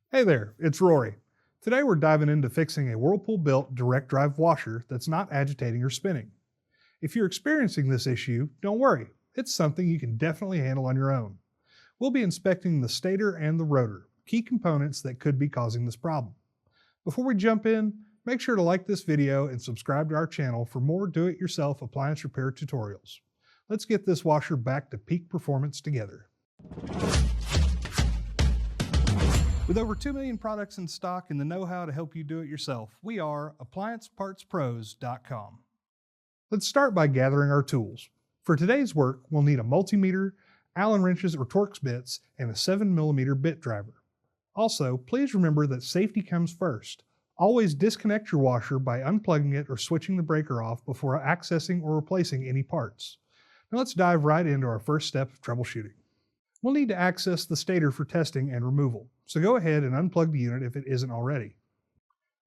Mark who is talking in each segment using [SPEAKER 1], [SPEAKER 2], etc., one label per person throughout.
[SPEAKER 1] Hey there, it's Rory. Today we're diving into fixing a Whirlpool-built direct drive washer that's not agitating or spinning. If you're experiencing this issue, don't worry. It's something you can definitely handle on your own. We'll be inspecting the stator and the rotor, key components that could be causing this problem. Before we jump in, make sure to like this video and subscribe to our channel for more do-it-yourself appliance repair tutorials. Let's get this washer back to peak performance together. With over 2 million products in stock and the know-how to help you do it yourself, we are AppliancePartsPros.com. Let's start by gathering our tools. For today's work, we'll need a multimeter, Allen wrenches or Torx bits, and a 7mm bit driver. Also, please remember that safety comes first. Always disconnect your washer by unplugging it or switching the breaker off before accessing or replacing any parts. Now let's dive right into our first step of troubleshooting. We'll need to access the stator for testing and removal, so go ahead and unplug the unit if it isn't already.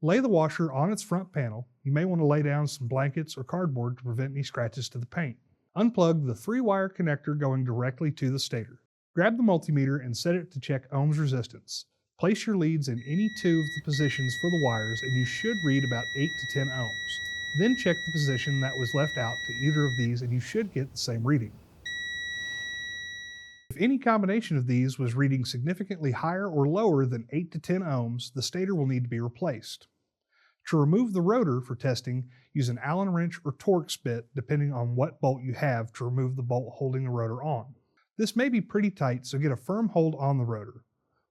[SPEAKER 1] Lay the washer on its front panel. You may want to lay down some blankets or cardboard to prevent any scratches to the paint. Unplug the 3-wire connector going directly to the stator. Grab the multimeter and set it to check ohms resistance. Place your leads in any two of the positions for the wires and you should read about 8 to 10 ohms. Then check the position that was left out to either of these and you should get the same reading. If any combination of these was reading significantly higher or lower than 8 to 10 ohms, the stator will need to be replaced. To remove the rotor for testing, use an Allen wrench or Torx bit depending on what bolt you have to remove the bolt holding the rotor on. This may be pretty tight, so get a firm hold on the rotor.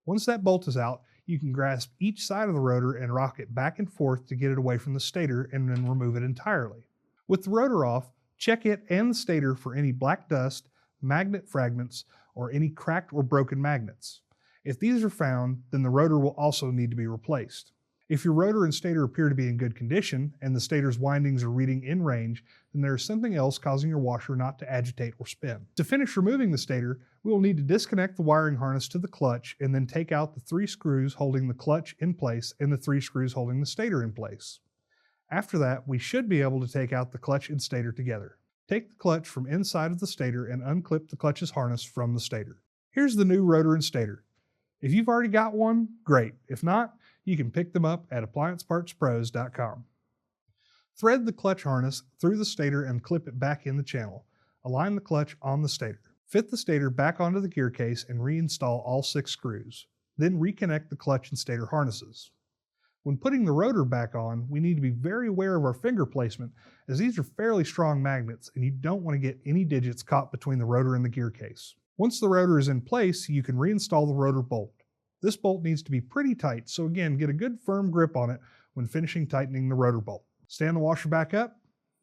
[SPEAKER 1] Once that bolt is out, you can grasp each side of the rotor and rock it back and forth to get it away from the stator and then remove it entirely. With the rotor off, check it and the stator for any black dust, magnet fragments, or any cracked or broken magnets. If these are found, then the rotor will also need to be replaced. If your rotor and stator appear to be in good condition and the stator's windings are reading in range, then there is something else causing your washer not to agitate or spin. To finish removing the stator, we will need to disconnect the wiring harness to the clutch and then take out the 3 screws holding the clutch in place and the 3 screws holding the stator in place. After that, we should be able to take out the clutch and stator together. Take the clutch from inside of the stator and unclip the clutch's harness from the stator. Here's the new rotor and stator. If you've already got one, great. If not, you can pick them up at AppliancePartsPros.com. Thread the clutch harness through the stator and clip it back in the channel. Align the clutch on the stator. Fit the stator back onto the gear case and reinstall all 6 screws. Then reconnect the clutch and stator harnesses. When putting the rotor back on, we need to be very aware of our finger placement as these are fairly strong magnets and you don't want to get any digits caught between the rotor and the gear case. Once the rotor is in place, you can reinstall the rotor bolt. This bolt needs to be pretty tight, so again, get a good firm grip on it when finishing tightening the rotor bolt. Stand the washer back up,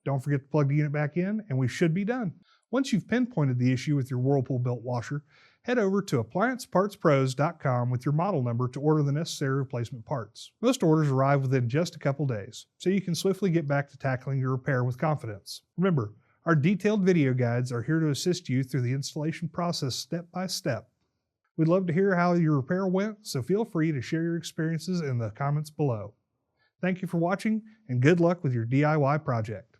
[SPEAKER 1] don't forget to plug the unit back in, and we should be done. Once you've pinpointed the issue with your Whirlpool built washer, head over to AppliancePartsPros.com with your model number to order the necessary replacement parts. Most orders arrive within just a couple days, so you can swiftly get back to tackling your repair with confidence. Remember, our detailed video guides are here to assist you through the installation process step by step. We'd love to hear how your repair went, so feel free to share your experiences in the comments below. Thank you for watching, and good luck with your DIY project.